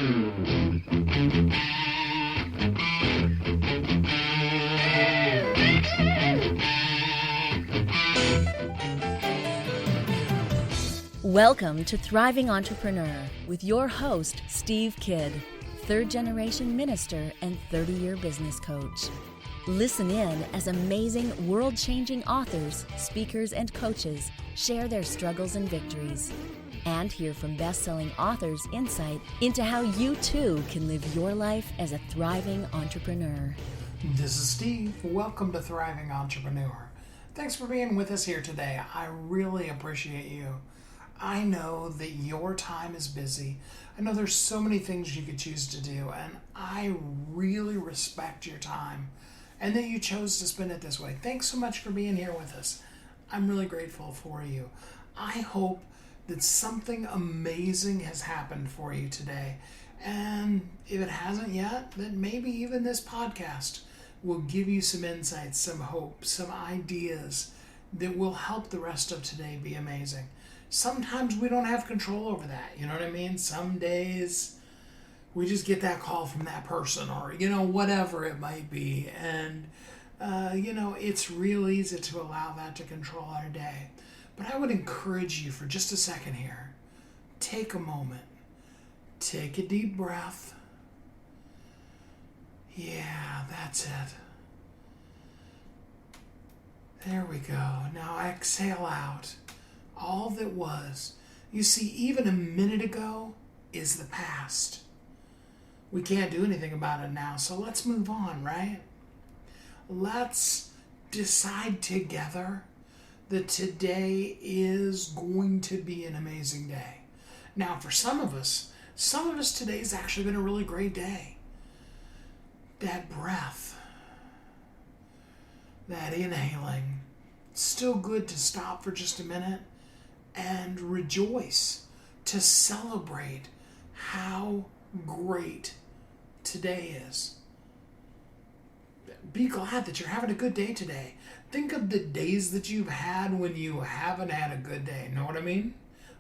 Welcome to Thriving Entrepreneur with your host, Steve Kidd, third-generation minister and 30-year business coach. Listen in as amazing, world-changing authors, speakers, and coaches share their struggles and victories. And hear from best-selling authors' insight into how you too can live your life as a thriving entrepreneur. This is Steve. Welcome to Thriving Entrepreneur. Thanks for being with us here today. I really appreciate you. I know that your time is busy. I know there's so many things you could choose to do, and I really respect your time and that you chose to spend it this way. Thanks so much for being here with us. I'm really grateful for you. I hope that something amazing has happened for you today. And if it hasn't yet, then maybe even this podcast will give you some insights, some hope, some ideas that will help the rest of today be amazing. Sometimes we don't have control over that, you know what I mean? Some days we just get that call from that person or, whatever it might be. And, it's real easy to allow that to control our day. But I would encourage you for just a second here, take a moment, take a deep breath. Yeah, that's it. There we go. Now exhale out. All that was. You see, even a minute ago is the past. We can't do anything about it now, so let's move on, right? Let's decide together that today is going to be an amazing day. Now, for some of us today's actually been a really great day. That breath, that inhaling, still good to stop for just a minute and rejoice, to celebrate how great today is. Be glad that you're having a good day today. Think of the days that you've had when you haven't had a good day. Know what I mean?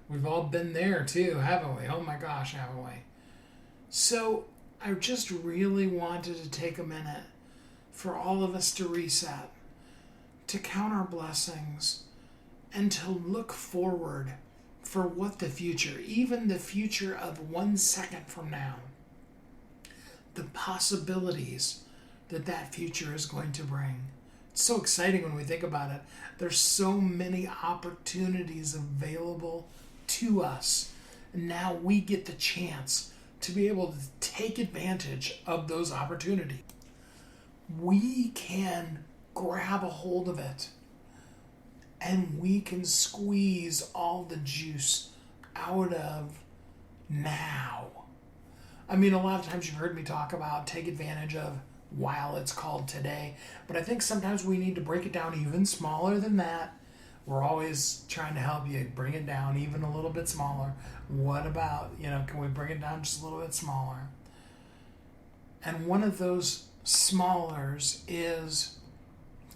We've all been there too, haven't we? Oh my gosh, haven't we? So I just really wanted to take a minute for all of us to reset, to count our blessings, and to look forward for what the future, even the future of 1 second from now, the possibilities that future is going to bring. It's so exciting when we think about it. There's so many opportunities available to us. And now we get the chance to be able to take advantage of those opportunities. We can grab a hold of it. And we can squeeze all the juice out of now. I mean, a lot of times you've heard me talk about take advantage of while it's called today. But I think sometimes we need to break it down even smaller than that. We're always trying to help you bring it down even a little bit smaller. What about, can we bring it down just a little bit smaller? And one of those smallers is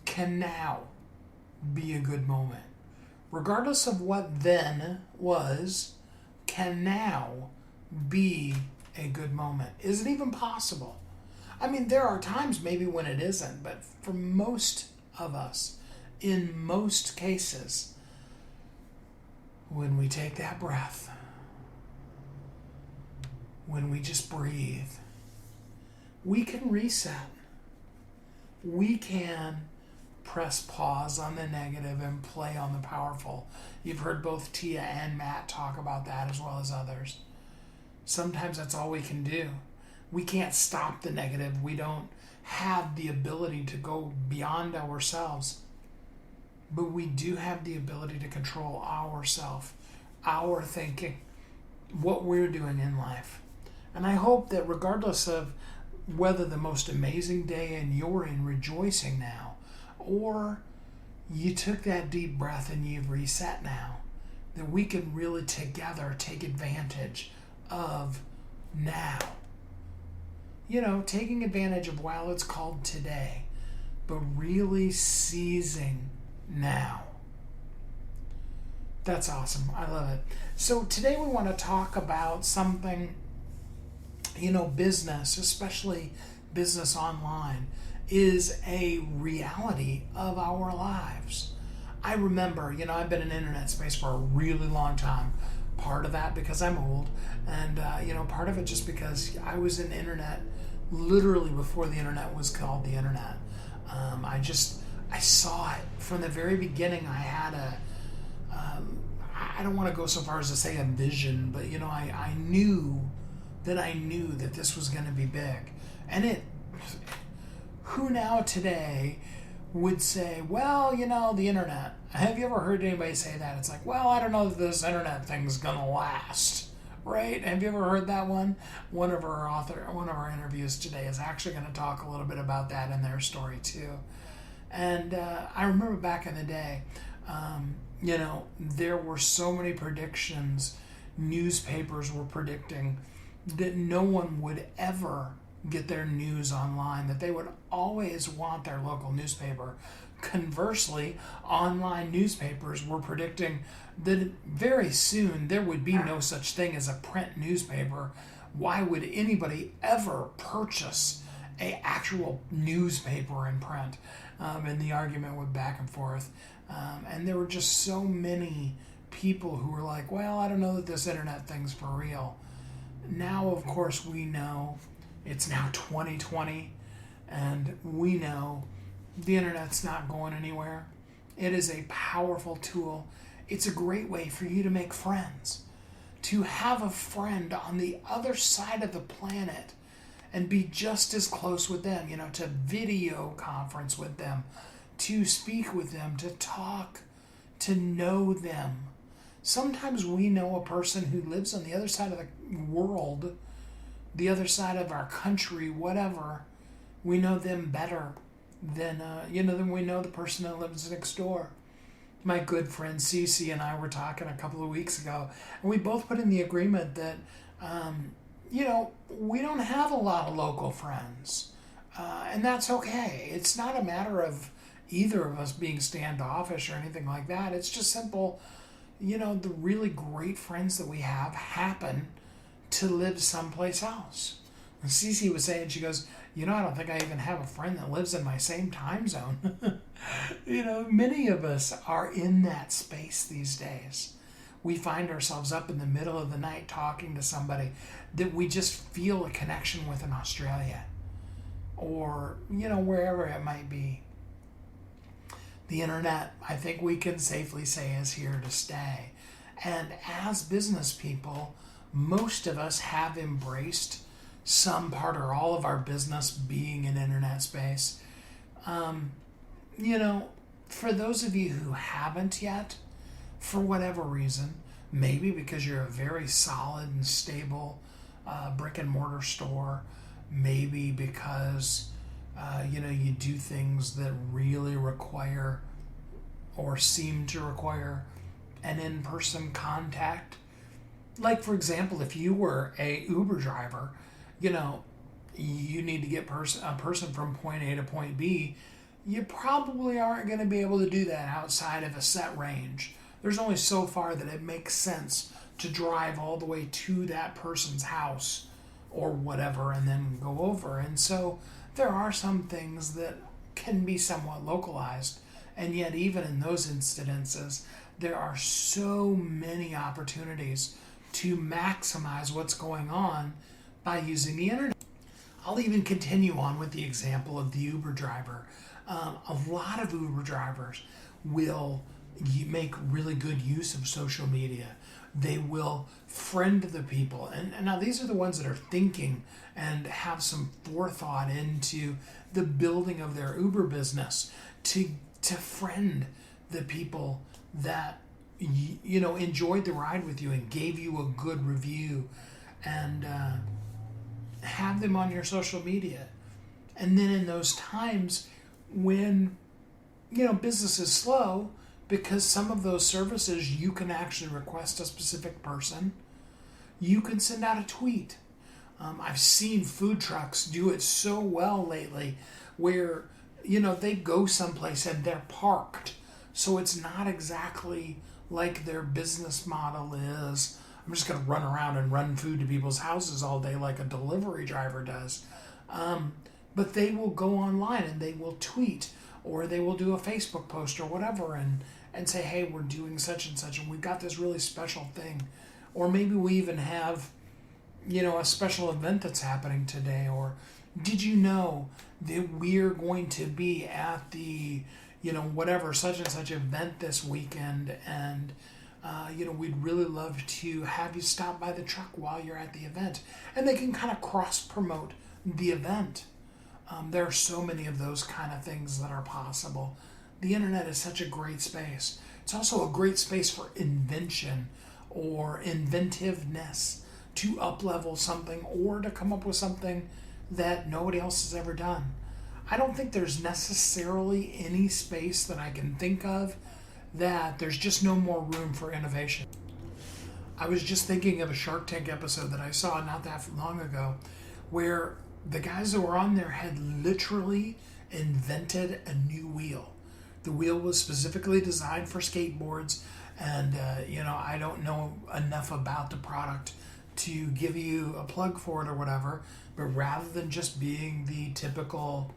can now be a good moment. Regardless of what then was, can now be a good moment. Is it even possible? I mean, there are times maybe when it isn't, but for most of us, in most cases, when we take that breath, when we just breathe, we can reset. We can press pause on the negative and play on the powerful. You've heard both Tia and Matt talk about that as well as others. Sometimes that's all we can do. We can't stop the negative. We don't have the ability to go beyond ourselves. But we do have the ability to control ourselves, our thinking, what we're doing in life. And I hope that regardless of whether the most amazing day and you're in rejoicing now, or you took that deep breath and you've reset now, that we can really together take advantage of now. Taking advantage of while it's called today, but really seizing now. That's awesome. I love it. So today we want to talk about something business, especially business online, is a reality of our lives. I remember, I've been in internet space for a really long time. Part of that because I'm old, and part of it just because I was in internet literally before the internet was called the internet. I saw it from the very beginning. I had I don't want to go so far as to say a vision, but I knew that this was going to be big. And who now today would say, well, the internet. Have you ever heard anybody say that? It's like, well, I don't know that this internet thing's going to last, right? Have you ever heard that one? One of our interviews today is actually going to talk a little bit about that in their story too. And I remember back in the day, there were so many predictions. Newspapers were predicting that no one would ever get their news online, that they would always want their local newspaper. Conversely, online newspapers were predicting that very soon there would be no such thing as a print newspaper. Why would anybody ever purchase an actual newspaper in print? And the argument went back and forth. And there were just so many people who were like, well, I don't know that this internet thing's for real. Now, of course, we know it's now 2020, and we know the internet's not going anywhere. It is a powerful tool. It's a great way for you to make friends, to have a friend on the other side of the planet and be just as close with them, to video conference with them, to speak with them, to talk, to know them. Sometimes we know a person who lives on the other side of the world, the other side of our country, whatever. We know them better than we know the person that lives next door. My good friend Cece and I were talking a couple of weeks ago, and we both put in the agreement that, we don't have a lot of local friends, and that's okay. It's not a matter of either of us being standoffish or anything like that. It's just simple. The really great friends that we have happen to live someplace else. And Cece was saying, she goes, I don't think I even have a friend that lives in my same time zone. Many of us are in that space these days. We find ourselves up in the middle of the night talking to somebody that we just feel a connection with in Australia or, wherever it might be. The internet, I think we can safely say, is here to stay. And as business people, most of us have embraced some part or all of our business being in internet space. For those of you who haven't yet, for whatever reason, maybe because you're a very solid and stable brick and mortar store, maybe because you do things that really require or seem to require an in-person contact. Like, for example, if you were a Uber driver, you need to get a person from point A to point B. You probably aren't going to be able to do that outside of a set range. There's only so far that it makes sense to drive all the way to that person's house or whatever and then go over. And so there are some things that can be somewhat localized. And yet, even in those instances, there are so many opportunities to maximize what's going on by using the internet. I'll even continue on with the example of the Uber driver. A lot of Uber drivers will make really good use of social media. They will friend the people. And now these are the ones that are thinking and have some forethought into the building of their Uber business to friend the people that enjoyed the ride with you and gave you a good review, and have them on your social media. And then in those times when business is slow, because some of those services you can actually request a specific person, you can send out a tweet. I've seen food trucks do it so well lately where they go someplace and they're parked, so it's not exactly like their business model is I'm just going to run around and run food to people's houses all day like a delivery driver does. But they will go online and they will tweet, or they will do a Facebook post or whatever, and say, hey, we're doing such and such, and we've got this really special thing. Or maybe we even have, a special event that's happening today. Or did you know that we're going to be at the, whatever, such and such event this weekend, and we'd really love to have you stop by the truck while you're at the event. And they can kind of cross-promote the event. There are so many of those kind of things that are possible. The internet is such a great space. It's also a great space for invention or inventiveness, to up-level something or to come up with something that nobody else has ever done. I don't think there's necessarily any space that I can think of that there's just no more room for innovation. I was just thinking of a Shark Tank episode that I saw not that long ago, where the guys that were on there had literally invented a new wheel. The wheel was specifically designed for skateboards, and I don't know enough about the product to give you a plug for it or whatever, but rather than just being the typical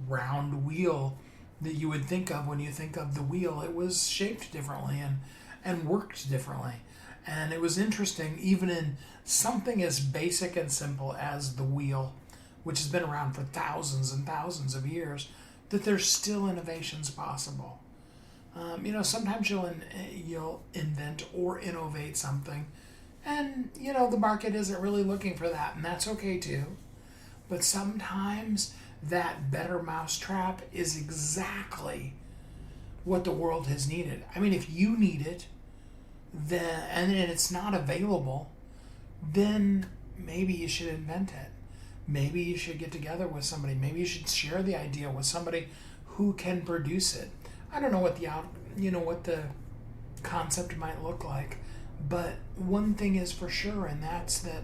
round wheel that you would think of when you think of the wheel, it was shaped differently and worked differently. And it was interesting, even in something as basic and simple as the wheel, which has been around for thousands and thousands of years, that there's still innovations possible. Sometimes you'll invent or innovate something, and the market isn't really looking for that, and that's okay too. But sometimes that better mousetrap is exactly what the world has needed. I mean, if you need it, then and it's not available, then maybe you should invent it. Maybe you should get together with somebody. Maybe you should share the idea with somebody who can produce it. I don't know what the concept might look like, but one thing is for sure, and that's that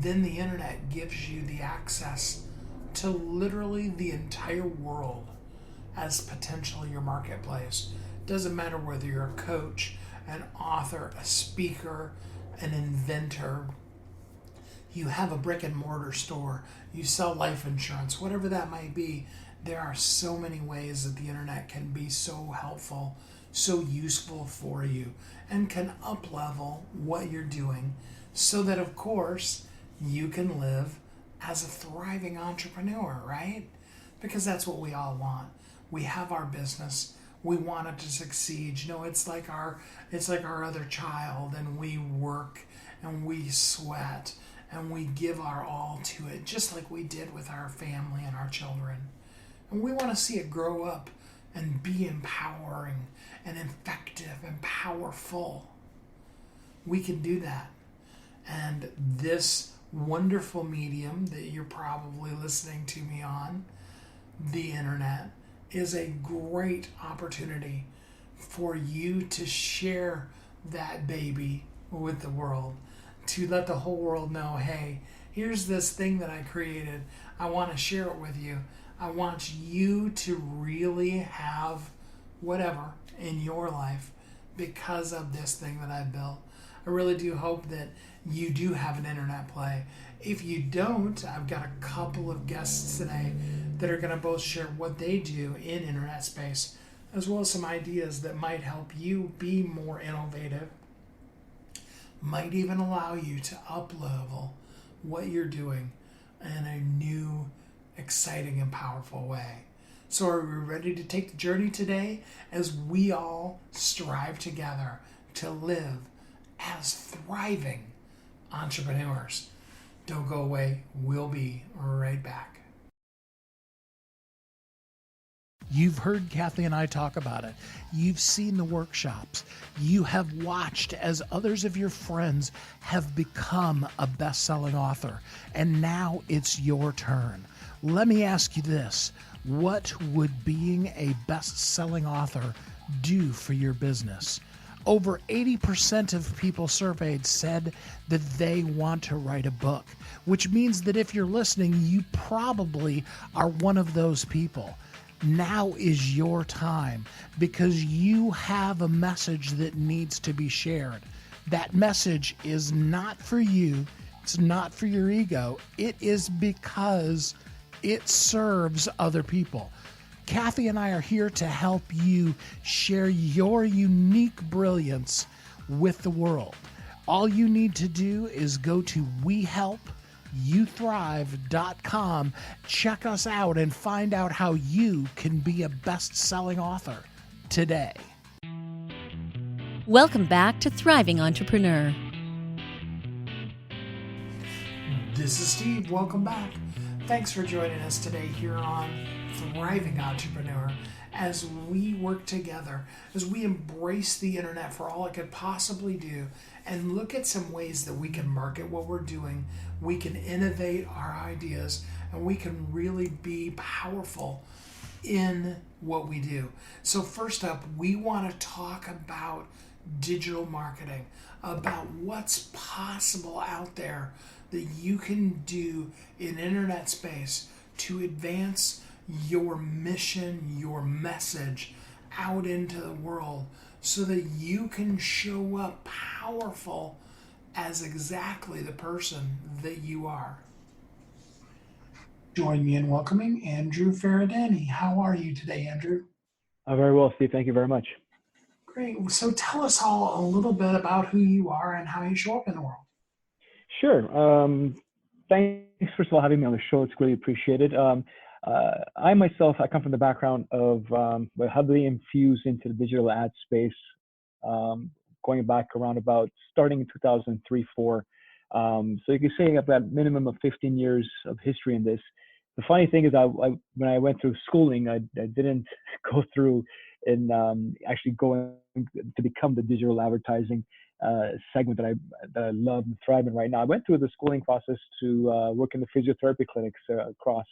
then the internet gives you the access to literally the entire world as potentially your marketplace. Doesn't matter whether you're a coach, an author, a speaker, an inventor, you have a brick and mortar store, you sell life insurance, whatever that might be. There are so many ways that the internet can be so helpful, so useful for you, and can up-level what you're doing so that, of course, you can live as a thriving entrepreneur, right? Because that's what we all want. We have our business. We want it to succeed. It's like our other child, and we work and we sweat and we give our all to it, just like we did with our family and our children. And we want to see it grow up and be empowering and effective and powerful. We can do that. And this wonderful medium that you're probably listening to me on, the internet, is a great opportunity for you to share that baby with the world, to let the whole world know, hey, here's this thing that I created. I want to share it with you. I want you to really have whatever in your life because of this thing that I built. I really do hope that you do have an internet play. If you don't, I've got a couple of guests today that are going to both share what they do in internet space, as well as some ideas that might help you be more innovative, might even allow you to up-level what you're doing in a new, exciting, and powerful way. So are we ready to take the journey today as we all strive together to live as thriving entrepreneurs? Don't go away. We'll be right back. You've heard Kathy and I talk about it. You've seen the workshops. You have watched as others of your friends have become a best-selling author. And now it's your turn. Let me ask you this. What would being a best-selling author do for your business? Over 80% of people surveyed said that they want to write a book, which means that if you're listening, you probably are one of those people. Now is your time because you have a message that needs to be shared. that message is not for you. It's not for your ego. It is because it serves other people. Kathy and I are here to help you share your unique brilliance with the world. All you need to do is go to wehelpyouthrive.com, check us out, and find out how you can be a best-selling author today. Welcome back to Thriving Entrepreneur. This is Steve. Welcome back. Thanks for joining us today here on Thriving Entrepreneur as we work together, as we embrace the internet for all it could possibly do and look at some ways that we can market what we're doing, we can innovate our ideas, and we can really be powerful in what we do. So first up, we want to talk about digital marketing, about what's possible out there that you can do in internet space to advance your mission, your message out into the world so that you can show up powerful as exactly the person that you are. Join me in welcoming Andrew Faridani. How are you today, Andrew? Very well, Steve. Thank you very much. Great. So tell us all a little bit about who you are and how you show up in the world. Sure. Thanks, first of all, having me on the show. It's really appreciated. I myself, I come from the background of heavily infused into the digital ad space, going back around about starting in 2003, 4. So you can say I've got a minimum of 15 years of history in this. The funny thing is, when I went through schooling, I didn't go through in actually going to become the digital advertising segment that I love and thrive in right now. I went through the schooling process to work in the physiotherapy clinics across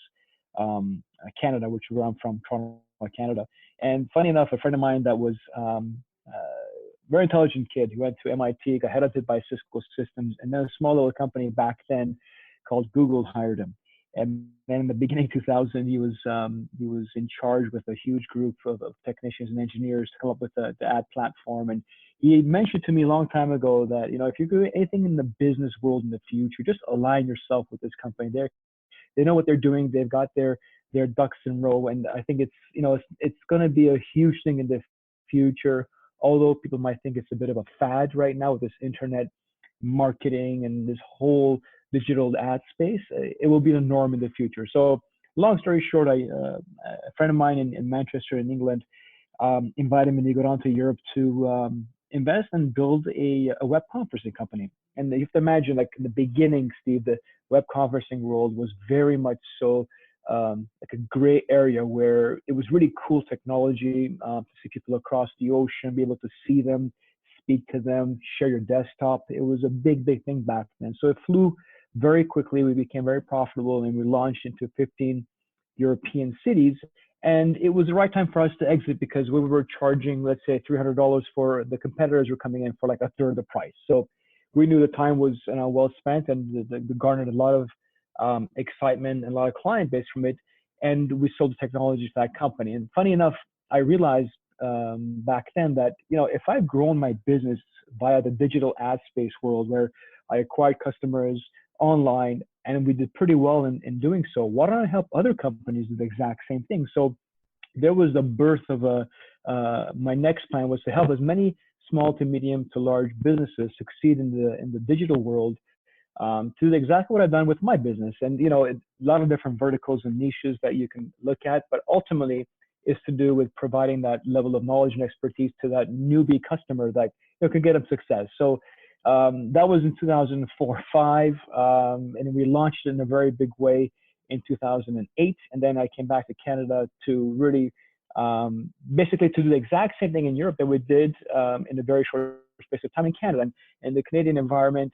Canada, which is where I'm from, Toronto, Canada. And funny enough, a friend of mine that was very intelligent kid who went to MIT, got headhunted by Cisco Systems, and then a small little company back then called Google hired him. And then in the beginning of 2000, he was in charge with a huge group of technicians and engineers to come up with the ad platform. And he mentioned to me a long time ago that, if you do anything in the business world in the future, just align yourself with this company. They know what they're doing. They've got their ducks in a row. And I think it's going to be a huge thing in the future. Although people might think it's a bit of a fad right now with this internet marketing and this whole digital ad space, it will be the norm in the future. So long story short, a friend of mine in Manchester in England invited me to go down to Europe to invest and build a web conferencing company. And you have to imagine, like in the beginning, Steve, the web conferencing world was very much so like a gray area where it was really cool technology to see people across the ocean, be able to see them, speak to them, share your desktop. It was a big, big thing back then. So it flew very quickly. We became very profitable and we launched into 15 European cities. And it was the right time for us to exit because we were charging, let's say, $300 for the competitors were coming in for like a third of the price. So we knew the time was well spent, and we garnered a lot of excitement and a lot of client base from it. And we sold the technology to that company. And funny enough, I realized back then that, if I've grown my business via the digital ad space world where I acquired customers online and we did pretty well in doing so, why don't I help other companies do the exact same thing? So there was the birth of my next plan was to help as many small to medium to large businesses succeed in the digital world, to do exactly what I've done with my business. And, a lot of different verticals and niches that you can look at, but ultimately is to do with providing that level of knowledge and expertise to that newbie customer that can get them success. So that was in 2004-5, and we launched it in a very big way in 2008. And then I came back to Canada to really basically to do the exact same thing in Europe that we did in a very short space of time in Canada. And the Canadian environment,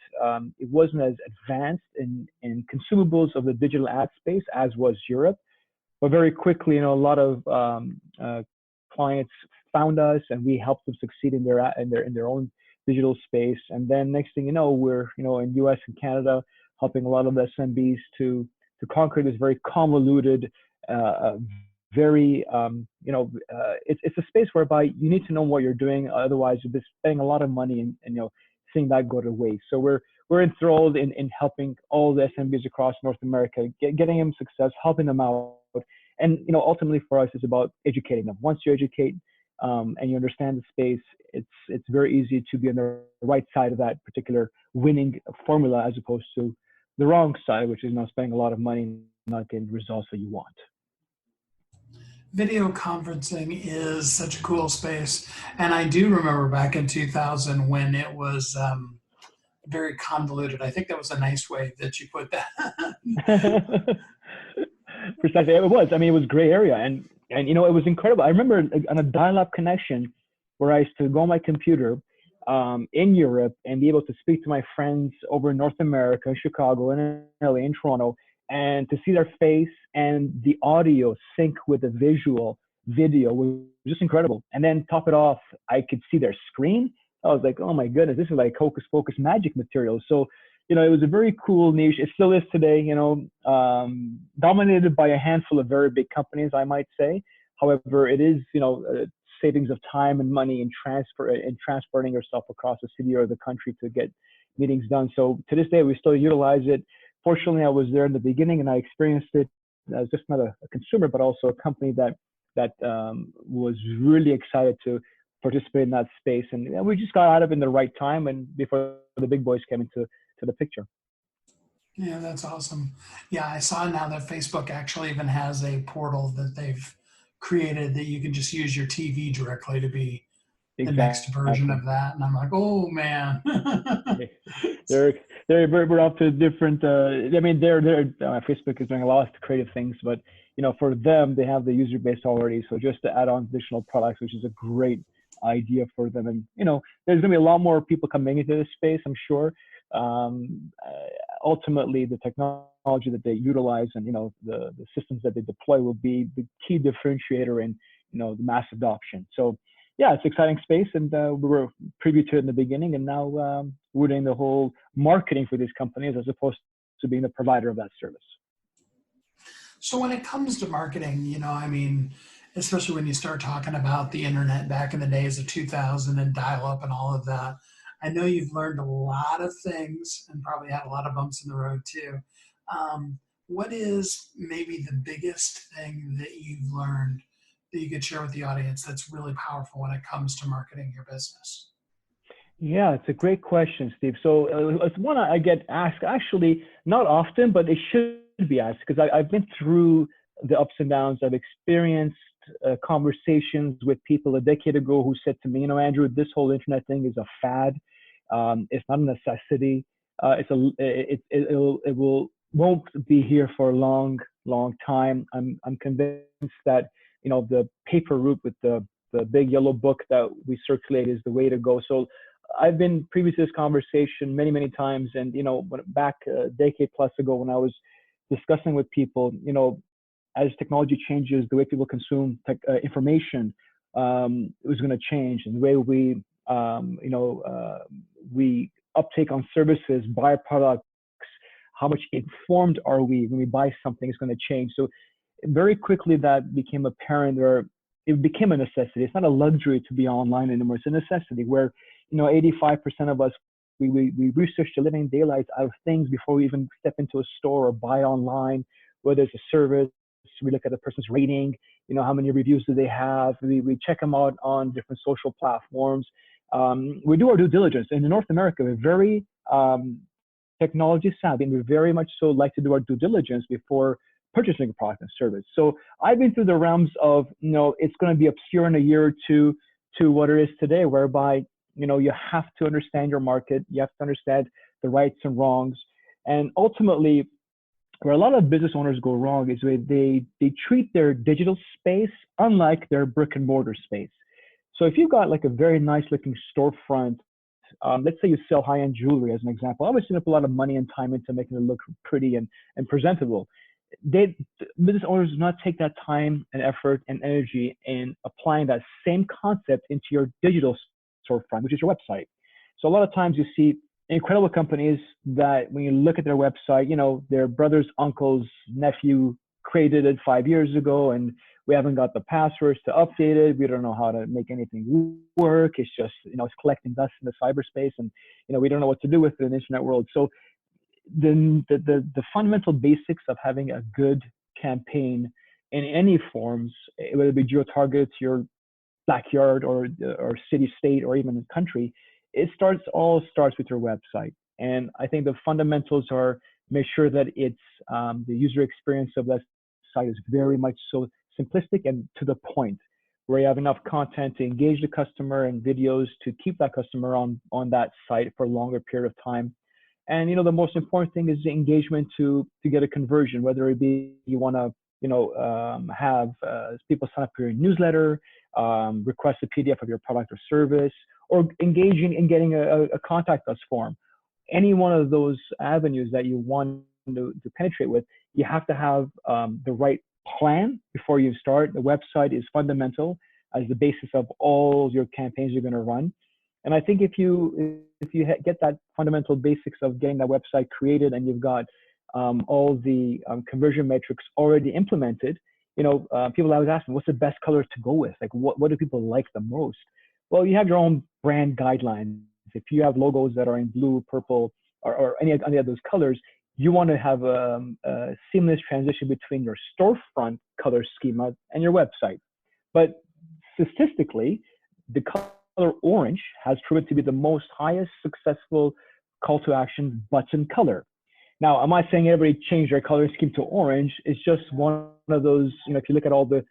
it wasn't as advanced in consumables of the digital ad space as was Europe. But very quickly, a lot of clients found us, and we helped them succeed in their own digital space. And then next thing you know, we're in US and Canada helping a lot of SMBs to conquer this very convoluted, very it's a space whereby you need to know what you're doing. Otherwise, you'll be spending a lot of money and seeing that go to waste. So we're enthralled in helping all the SMBs across North America, getting them success, helping them out. And, ultimately for us, it's about educating them. Once you educate and you understand the space, it's very easy to be on the right side of that particular winning formula, as opposed to the wrong side, which is spending a lot of money and not getting the results that you want. Video conferencing is such a cool space. And I do remember back in 2000 when it was very convoluted. I think that was a nice way that you put that. Precisely, it was. I mean, it was gray area, and it was incredible. I remember on a dial-up connection where I used to go on my computer in Europe and be able to speak to my friends over in North America, Chicago, and LA, and Toronto, and to see their face and the audio sync with the video was just incredible. And then top it off, I could see their screen. I was like, oh my goodness, this is like hocus pocus magic material. So, it was a very cool niche. It still is today, dominated by a handful of very big companies, I might say. However, it is, savings of time and money in transporting yourself across the city or the country to get meetings done. So to this day, we still utilize it. Fortunately, I was there in the beginning and I experienced it as just not a consumer, but also a company that was really excited to participate in that space. And we just got out of it in the right time and before the big boys came into the picture. Yeah, that's awesome. Yeah, I saw now that Facebook actually even has a portal that they've created that you can just use your TV directly to be the next version of that. And I'm like, oh man. We're up to different. Facebook is doing a lot of creative things, but for them, they have the user base already. So just to add on additional products, which is a great idea for them. And there's going to be a lot more people coming into this space, I'm sure. Ultimately, the technology that they utilize and the systems that they deploy will be the key differentiator in the mass adoption. So yeah, it's an exciting space, and we were privy to it in the beginning, and now we're doing the whole marketing for these companies as opposed to being the provider of that service. So when it comes to marketing, especially when you start talking about the internet back in the days of 2000 and dial-up and all of that, I know you've learned a lot of things and probably had a lot of bumps in the road too. What is maybe the biggest thing that you've learned that you could share with the audience that's really powerful when it comes to marketing your business? Yeah, it's a great question, Steve. So it's one I get asked, actually, not often, but it should be asked because I've been through the ups and downs. I've experienced conversations with people a decade ago who said to me, Andrew, this whole internet thing is a fad. It's not a necessity. It won't be here for a long time. I'm convinced that the paper route with the big yellow book that we circulate is the way to go. So I've been privy to this conversation many times, and back a decade plus ago when I was discussing with people, as technology changes, the way people consume information is going to change, and the way we uptake on services, buy products, how much informed are we when we buy something is going to change. So very quickly that became apparent, or it became a necessity. It's not a luxury to be online anymore. It's a necessity where 85% of us we research the living daylights out of things before we even step into a store or buy online, whether it's a service. We look at the person's rating, how many reviews do they have. We check them out on different social platforms. We do our due diligence. And in North America, we're very technology savvy, and we very much so like to do our due diligence before purchasing a product and service. So I've been through the realms of, it's going to be obscure in a year or two to what it is today, whereby, you have to understand your market. You have to understand the rights and wrongs. And ultimately, where a lot of business owners go wrong is where they treat their digital space unlike their brick and mortar space. So if you've got like a very nice looking storefront, let's say you sell high-end jewelry as an example, obviously you put a lot of money and time into making it look pretty and presentable. Business owners do not take that time and effort and energy in applying that same concept into your digital storefront, which is your website. So a lot of times you see incredible companies that when you look at their website, their brother's uncle's nephew created it 5 years ago, and We haven't got the passwords to update it. We don't know how to make anything work. It's just, it's collecting dust in the cyberspace, and, we don't know what to do with it in the internet world. So the fundamental basics of having a good campaign in any forms, whether it be geo-targets, your backyard or city, state, or even country, all starts with your website. And I think the fundamentals are make sure that it's the user experience of that site is very much so simplistic and to the point, where you have enough content to engage the customer and videos to keep that customer on that site for a longer period of time. And the most important thing is the engagement to get a conversion, whether it be you want to have people sign up for your newsletter, request a PDF of your product or service, or engaging in getting a contact us form. Any one of those avenues that you want to penetrate with, you have to have the right plan before you start. The website is fundamental as the basis of all your campaigns you're going to run. And I think if you get that fundamental basics of getting that website created, and you've got all the conversion metrics already implemented, people always ask me, what's the best color to go with? Like, what do people like the most? Well, you have your own brand guidelines. If you have logos that are in blue, purple, or any of those colors, you want to have a seamless transition between your storefront color schema and your website. But statistically, the color orange has proven to be the most highest successful call to action button color. Now, am I saying everybody change their color scheme to orange? It's just one of those, if you look at all the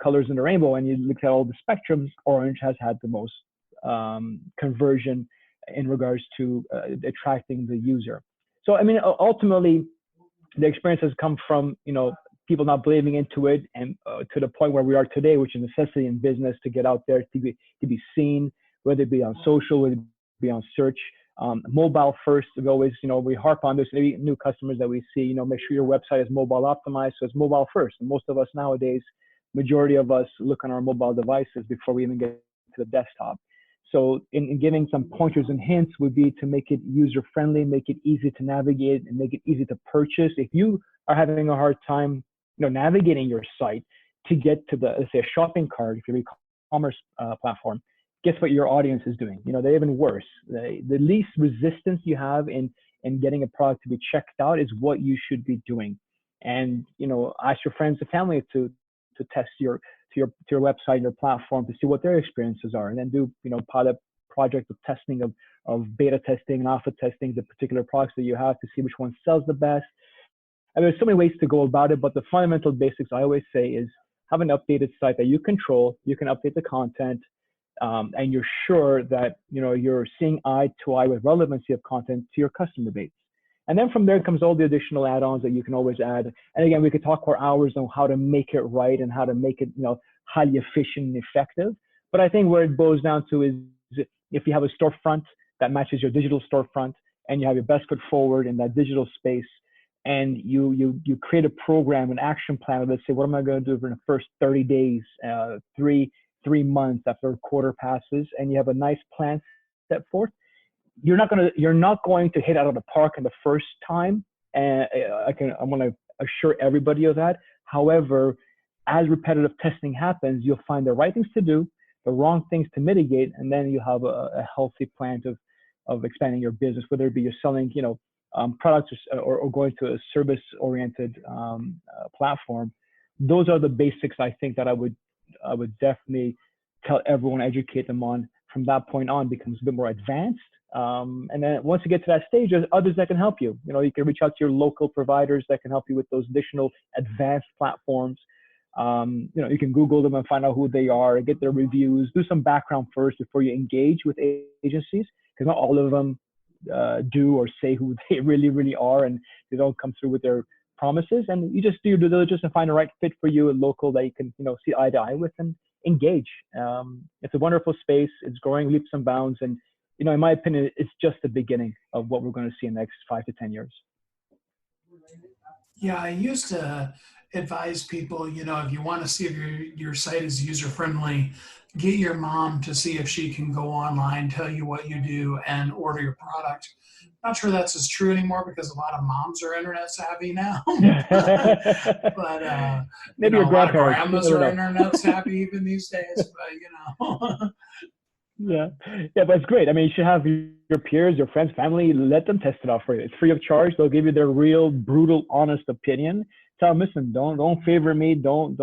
colors in the rainbow and you look at all the spectrums, orange has had the most conversion in regards to attracting the user. So, I mean, ultimately, the experience has come from, people not believing into it, and to the point where we are today, which is necessity in business to get out there, to be seen, whether it be on social, whether it be on search. Mobile first, we always, we harp on this. Maybe new customers that we see, make sure your website is mobile optimized, so it's mobile first. And most of us nowadays, majority of us look on our mobile devices before we even get to the desktop. So in giving some pointers and hints would be to make it user friendly, make it easy to navigate, and make it easy to purchase. If you are having a hard time, navigating your site to get to the, let's say, a shopping cart, if you're an e-commerce platform, guess what your audience is doing? They're even worse. The least resistance you have in getting a product to be checked out is what you should be doing. And ask your friends and family to test your website, your platform, to see what their experiences are, and then do pilot project of testing of beta testing and alpha testing the particular products that you have to see which one sells the best. And there's so many ways to go about it, but the fundamental basics I always say is have an updated site that you control. You can update the content, and you're sure that you're seeing eye to eye with relevancy of content to your customer base. And then from there comes all the additional add-ons that you can always add. And again, we could talk for hours on how to make it right and how to make it highly efficient and effective. But I think where it boils down to is if you have a storefront that matches your digital storefront, and you have your best foot forward in that digital space, and you create a program, an action plan. Let's say, what am I going to do for the first 30 days, 3 months after a quarter passes, and you have a nice plan set forth. You're not going to hit out of the park in the first time, and I want to assure everybody of that. However, as repetitive testing happens, you'll find the right things to do, the wrong things to mitigate, and then you have a healthy plan of expanding your business, whether it be you're selling products or going to a service-oriented platform. Those are the basics I think that I would definitely tell everyone, educate them on. From that point on, becomes a bit more advanced. And then once you get to that stage, there's others that can help you. You can reach out to your local providers that can help you with those additional advanced platforms. You can Google them and find out who they are, get their reviews, do some background first before you engage with agencies, because not all of them do or say who they really, really are, and they don't come through with their promises. And you just do your due diligence and find the right fit for you, a local that you can, see eye to eye with and engage. It's a wonderful space. It's growing leaps and bounds. And, in my opinion, it's just the beginning of what we're going to see in the next 5 to 10 years. Yeah, I used to advise people, if you want to see if your site is user friendly, get your mom to see if she can go online, tell you what you do, and order your product. Not sure that's as true anymore because a lot of moms are internet savvy now. But Maybe your a lot of grandparents. You grandmas never are know. internet savvy even these days. But Yeah, yeah, but it's great. I mean, you should have your peers, your friends, family, let them test it out for you. It's free of charge. They'll give you their real, brutal, honest opinion. Tell them, listen, don't favor me. Don't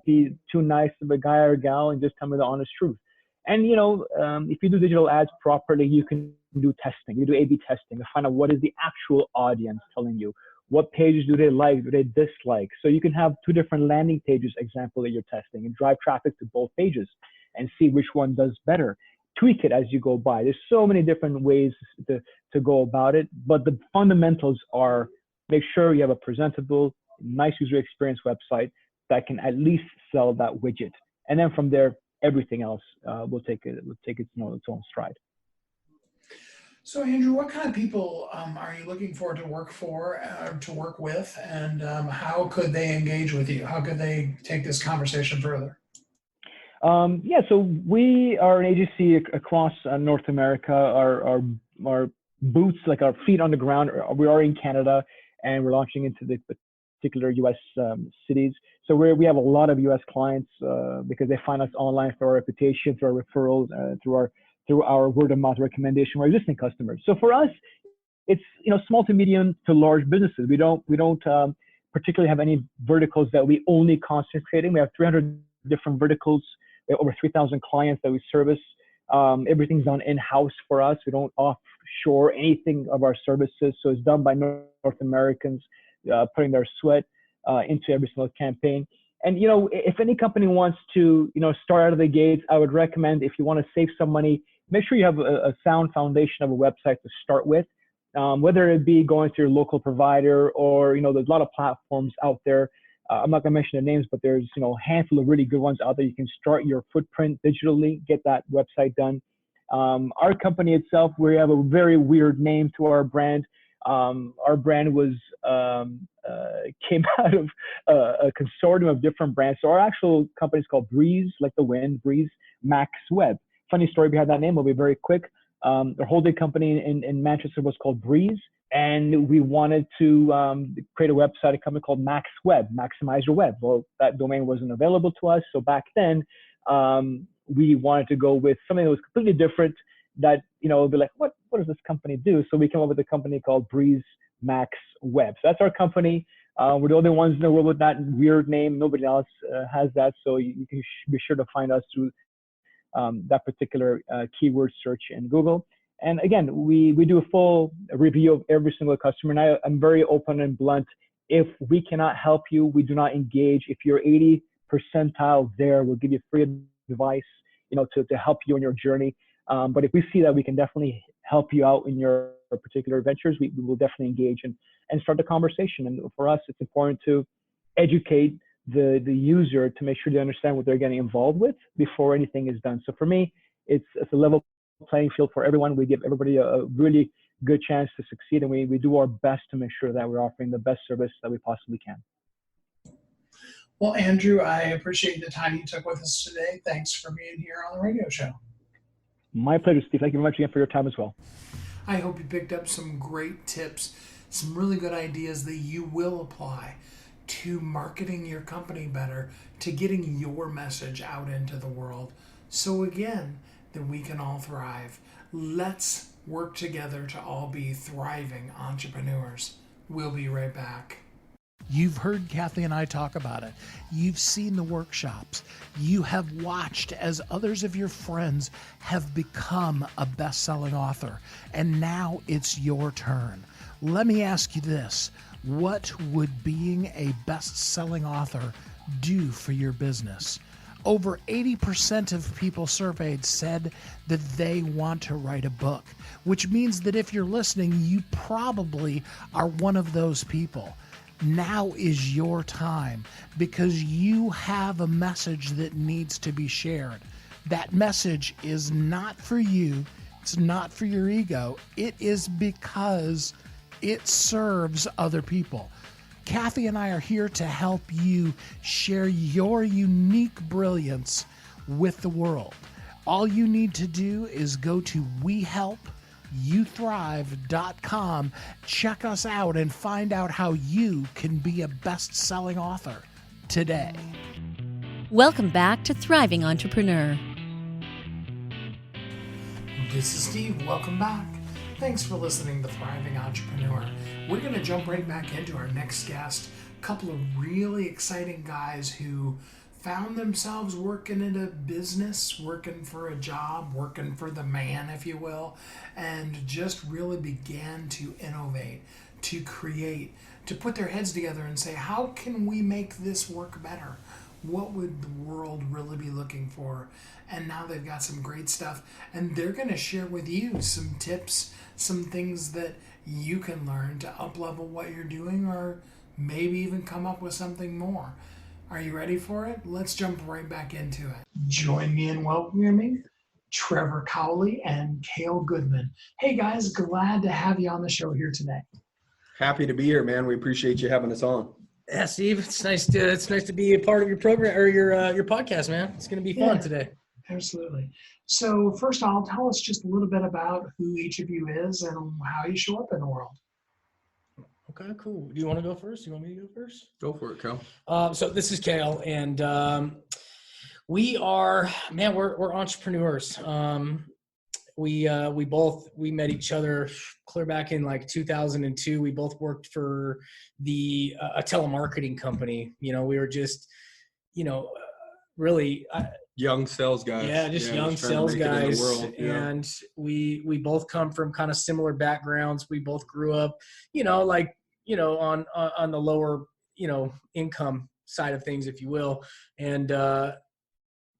be too nice of a guy or gal, and just tell me the honest truth. And if you do digital ads properly, you can do testing. You do A/B testing to find out what is the actual audience telling you. What pages do they like? Do they dislike? So you can have two different landing pages, example, that you're testing, and drive traffic to both pages and see which one does better. Tweak it as you go by. There's so many different ways to go about it, but the fundamentals are make sure you have a presentable, nice user experience website that can at least sell that widget. And then from there, everything else will take its own stride. so, Andrew, what kind of people are you looking for to work with, and how could they engage with you? How could they take this conversation further? Yeah, so we are an agency across North America. Our boots, like our feet on the ground, we are in Canada, and we're launching into the particular U.S. Cities. So we have a lot of U.S. clients because they find us online through our reputation, through our referrals, through our word of mouth recommendation, our existing customers. So for us, it's small to medium to large businesses. We don't particularly have any verticals that we only concentrate in. We have 300 different verticals. We have over 3,000 clients that we service. Everything's done in-house for us. We don't offshore anything of our services. So it's done by North Americans putting their sweat into every single campaign. And, if any company wants to, start out of the gates, I would recommend, if you want to save some money, make sure you have a sound foundation of a website to start with. Whether it be going to your local provider or, there's a lot of platforms out there. I'm not going to mention the names, but there's, a handful of really good ones out there. You can start your footprint digitally, get that website done. Our company itself, we have a very weird name to our brand. Our brand came out of a consortium of different brands. So our actual company is called Breeze, like the wind, Breeze Max Web. Funny story behind that name. Will be very quick. Our holding company in Manchester was called Breeze, and we wanted to create a website, a company called Max Web, Maximize Your Web. Well, that domain wasn't available to us, so back then we wanted to go with something that was completely different. That would be like, what does this company do? So we came up with a company called Breeze Max Web. So that's our company. We're the only ones in the world with that weird name. Nobody else has that. So you can be sure to find us through that particular keyword search in Google. And again, we do a full review of every single customer. And I'm very open and blunt. If we cannot help you, we do not engage. If you're 80 percentile there, we'll give you free advice, to help you on your journey. But if we see that we can definitely help you out in your particular ventures, we will definitely engage and start the conversation. And for us, it's important to educate the user to make sure they understand what they're getting involved with before anything is done. So for me, it's a level playing field for everyone. We give everybody a really good chance to succeed, and we do our best to make sure that we're offering the best service that we possibly can. Well, Andrew, I appreciate the time you took with us today. Thanks for being here on the radio show. My pleasure, Steve. Thank you very much again for your time as well. I hope you picked up some great tips, some really good ideas that you will apply to marketing your company better, to getting your message out into the world. So again, that we can all thrive. Let's work together to all be thriving entrepreneurs. We'll be right back. You've heard Kathy and I talk about it. You've seen the workshops. You have watched as others of your friends have become a best-selling author. And now it's your turn. Let me ask you this. What would being a best-selling author do for your business? Over 80% of people surveyed said that they want to write a book, which means that if you're listening, you probably are one of those people. Now is your time because you have a message that needs to be shared. That message is not for you. It's not for your ego. It is because it serves other people. Kathy and I are here to help you share your unique brilliance with the world. All you need to do is go to wehelpyouthrive.com, check us out, and find out how you can be a best-selling author today. Welcome back to Thriving Entrepreneur. This is Steve. Welcome back. Thanks for listening to Thriving Entrepreneur. We're going to jump right back into our next guest. A couple of really exciting guys who found themselves working in a business, working for a job, working for the man, if you will, and just really began to innovate, to create, to put their heads together and say, how can we make this work better? What would the world really be looking for? And now they've got some great stuff, and they're going to share with you some tips, some things that you can learn to up-level what you're doing, or maybe even come up with something more. Are you ready for it? Let's jump right back into it. Join me in welcoming Trevor Cowley and Kale Goodman. Hey guys, glad to have you on the show here today. Happy to be here, man. We appreciate you having us on. Yeah, Steve, it's nice to be a part of your program or your podcast, man. It's going to be fun today. Absolutely. So first of all, tell us just a little bit about who each of you is and how you show up in the world. Okay, cool. Do you want to go first? You want me to go first? Go for it, Kale. So this is Kale, and we're entrepreneurs. We met each other clear back in like 2002. We both worked for a telemarketing company. We were just, really young sales guys. Yeah, young sales guys. Yeah. And we both come from kind of similar backgrounds. We both grew up, on the lower, income side of things, if you will. And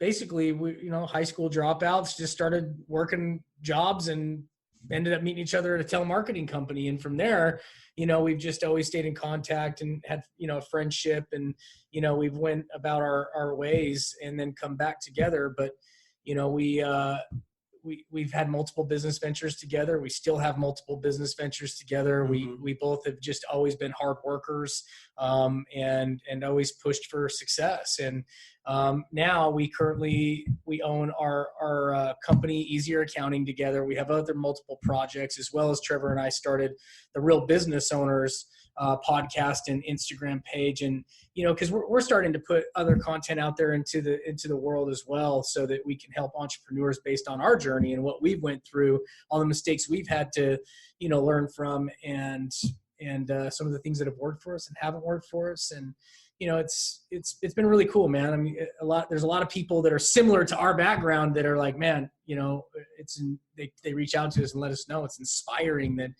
basically, we, high school dropouts, just started working jobs and ended up meeting each other at a telemarketing company. And from there, we've just always stayed in contact and had, a friendship, and, we've went about our ways and then come back together. But, we've had multiple business ventures together. We still have multiple business ventures together. Mm-hmm. We both have just always been hard workers, and always pushed for success. And now we own our company, Easier Accounting, together. We have other multiple projects, as well as Trevor and I started the Real Business Owners podcast and Instagram page. And, because we're starting to put other content out there into the world as well, so that we can help entrepreneurs based on our journey and what we've went through, all the mistakes we've had to, learn from, and some of the things that have worked for us and haven't worked for us. And, it's been really cool, man. I mean, there's a lot of people that are similar to our background that are like, man, they reach out to us and let us know it's inspiring that,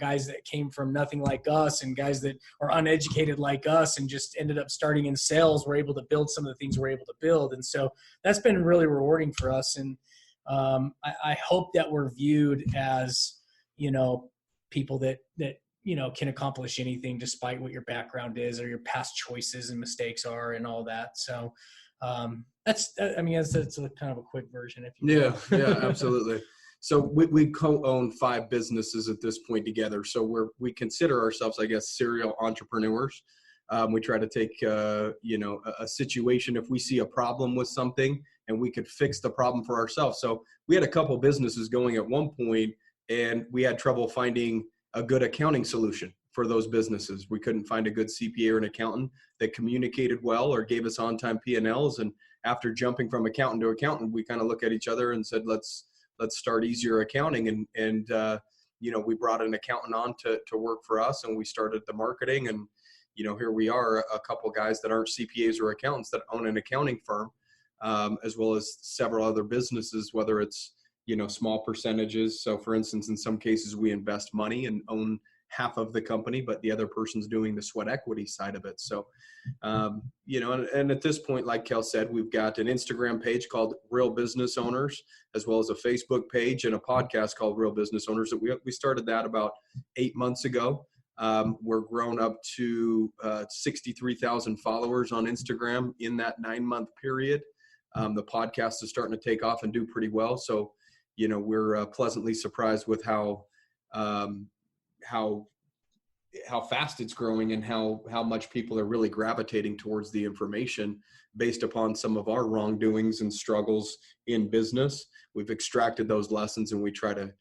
guys that came from nothing like us and guys that are uneducated like us and just ended up starting in sales were able to build some of the things we're able to build. And so that's been really rewarding for us. And I hope that we're viewed as, people that can accomplish anything despite what your background is or your past choices and mistakes are and all that. So that's a kind of a quick version. If you Yeah, absolutely. So we co-own 5 businesses at this point together. So we consider ourselves, I guess, serial entrepreneurs. We try to take, a situation, if we see a problem with something and we could fix the problem for ourselves. So we had a couple businesses going at one point, and we had trouble finding a good accounting solution for those businesses. We couldn't find a good CPA or an accountant that communicated well or gave us on-time P&Ls. And after jumping from accountant to accountant, we kind of look at each other and said, let's start Easier Accounting. And we brought an accountant on to work for us, and we started the marketing. And, here we are, a couple guys that aren't CPAs or accountants that own an accounting firm, as well as several other businesses, whether it's, small percentages. So for instance, in some cases we invest money and own half of the company, but the other person's doing the sweat equity side of it. So, and at this point, like Kale said, we've got an Instagram page called Real Business Owners, as well as a Facebook page and a podcast called Real Business Owners that we started that about 8 months ago. We're grown up to 63,000 followers on Instagram in that 9-month period. The podcast is starting to take off and do pretty well. So, we're pleasantly surprised with how how fast it's growing and how much people are really gravitating towards the information based upon some of our wrongdoings and struggles in business. We've extracted those lessons and we try to,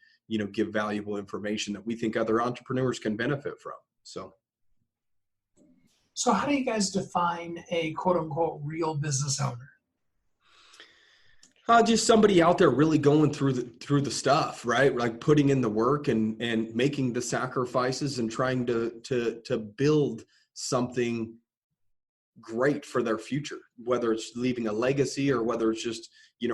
give valuable information that we think other entrepreneurs can benefit from. So how do you guys define a quote unquote real business owner? Just somebody out there really going through the stuff, right? Like putting in the work and making the sacrifices and trying to build something great for their future, whether it's leaving a legacy or whether it's just,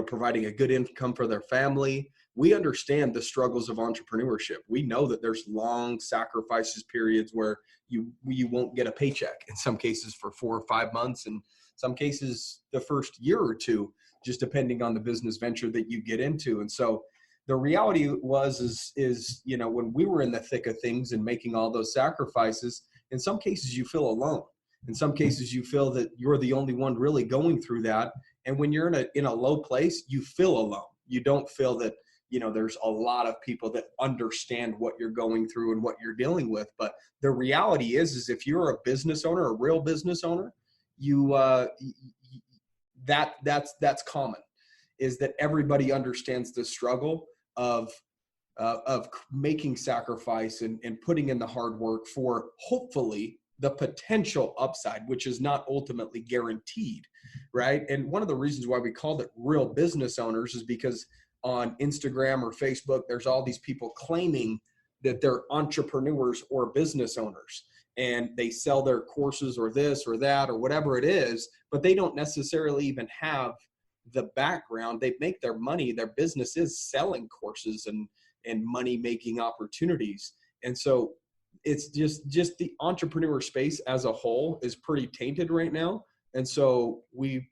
providing a good income for their family. We understand the struggles of entrepreneurship. We know that there's long sacrifices periods where you won't get a paycheck in some cases for 4 or 5 months, and some cases the first year or two, just depending on the business venture that you get into. And so the reality is, when we were in the thick of things and making all those sacrifices, in some cases you feel alone. In some cases you feel that you're the only one really going through that. And when you're in a low place, you feel alone. You don't feel that, there's a lot of people that understand what you're going through and what you're dealing with. But the reality is if you're a business owner, a real business owner, that's common, is that everybody understands the struggle of making sacrifice and putting in the hard work for hopefully the potential upside, which is not ultimately guaranteed, right? And one of the reasons why we called it real business owners is because on Instagram or Facebook, there's all these people claiming that they're entrepreneurs or business owners, and they sell their courses or this or that or whatever it is, but they don't necessarily even have the background. They make their money, their business is selling courses and money-making opportunities. And so it's just the entrepreneur space as a whole is pretty tainted right now. And so we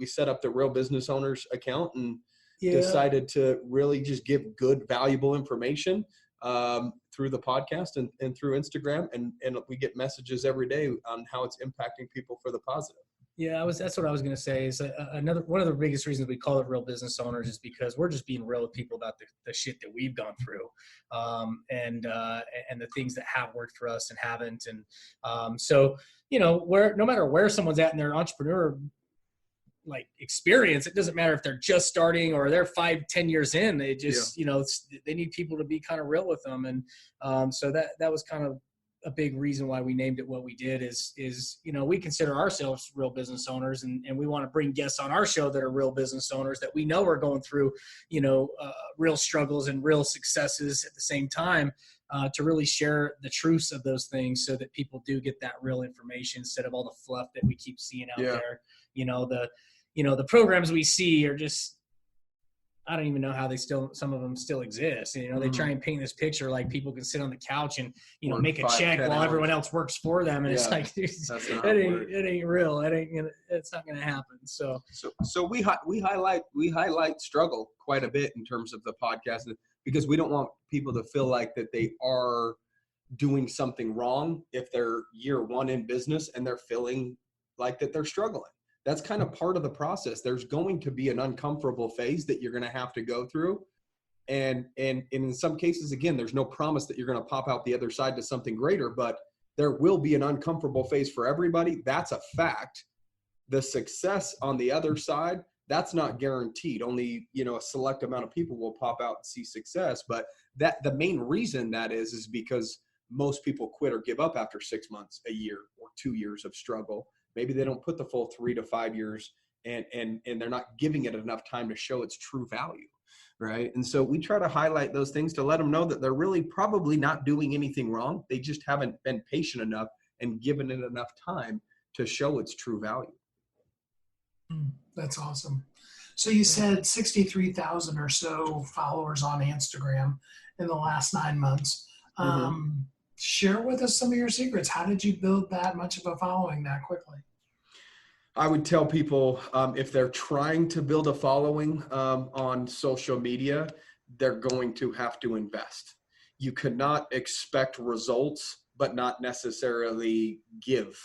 set up the Real Business Owners account and decided to really just give good, valuable information through the podcast and through Instagram. And we get messages every day on how it's impacting people for the positive. Yeah, that's what I was going to say is one of the biggest reasons we call it Real Business Owners is because we're just being real with people about the shit that we've gone through, and the things that have worked for us and haven't. And so, no matter where someone's at in their entrepreneur experience, it doesn't matter if they're just starting or they're 5-10 years in. They just they need people to be kind of real with them. And so that was kind of a big reason why we named it what we did is we consider ourselves real business owners, and we want to bring guests on our show that are real business owners that we know are going through real struggles and real successes at the same time, to really share the truths of those things so that people do get that real information instead of all the fluff that we keep seeing out there. The programs we see are just, I don't even know how some of them still exist. They try and paint this picture like people can sit on the couch and, make a check while everyone else works for them. And it's like, dude, it ain't real. It's not going to happen. So we highlight struggle quite a bit in terms of the podcast, because we don't want people to feel like that they are doing something wrong if they're year one in business and they're feeling like that they're struggling. That's kind of part of the process. There's going to be an uncomfortable phase that you're going to have to go through. And in some cases, again, there's no promise that you're going to pop out the other side to something greater, but there will be an uncomfortable phase for everybody. That's a fact. The success on the other side, that's not guaranteed. Only, a select amount of people will pop out and see success. But the main reason that is because most people quit or give up after 6 months, a year, or 2 years of struggle. Maybe they don't put the full 3 to 5 years, and they're not giving it enough time to show its true value, right? And so we try to highlight those things to let them know that they're really probably not doing anything wrong. They just haven't been patient enough and given it enough time to show its true value. That's awesome. So you said 63,000 or so followers on Instagram in the last 9 months. Share with us some of your secrets. How did you build that much of a following that quickly? I would tell people if they're trying to build a following on social media, they're going to have to invest. You cannot expect results, but not necessarily give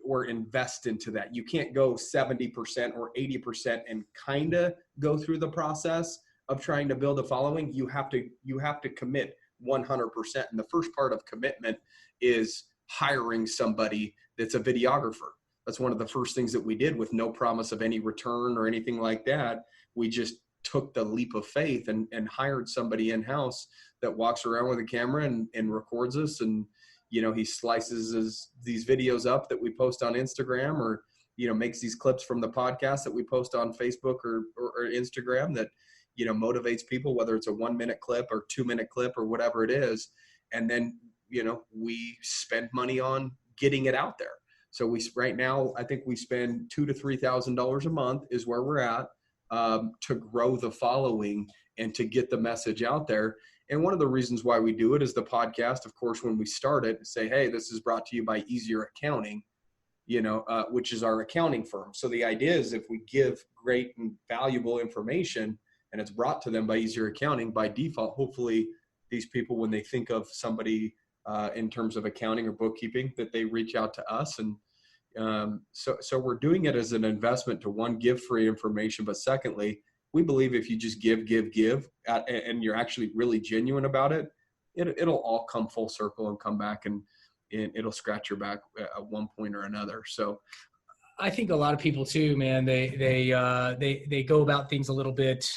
or invest into that. You can't go 70% or 80% and kind of go through the process of trying to build a following. You have to commit 100%. And the first part of commitment is hiring somebody that's a videographer. That's one of the first things that we did with no promise of any return or anything like that. We just took the leap of faith and hired somebody in-house that walks around with a camera and records us. And, you know, he slices these videos up that we post on Instagram, or, you know, makes these clips from the podcast that we post on Facebook or Instagram that, you know, motivates people, whether it's a 1-minute clip or 2-minute clip or whatever it is. And then, you know, we spend money on getting it out there. So right now, I think we spend $2,000 to $3,000 a month is where we're at, to grow the following and to get the message out there. And one of the reasons why we do it is the podcast. Of course, when we start it, say, hey, this is brought to you by Easier Accounting, you know, which is our accounting firm. So the idea is if we give great and valuable information and it's brought to them by Easier Accounting, by default, hopefully these people, when they think of somebody in terms of accounting or bookkeeping, that they reach out to us. And so we're doing it as an investment to, one, give free information, but secondly, we believe if you just give, and you're actually really genuine about it, it'll all come full circle and come back and it'll scratch your back at one point or another. So I think a lot of people too, man, they go about things a little bit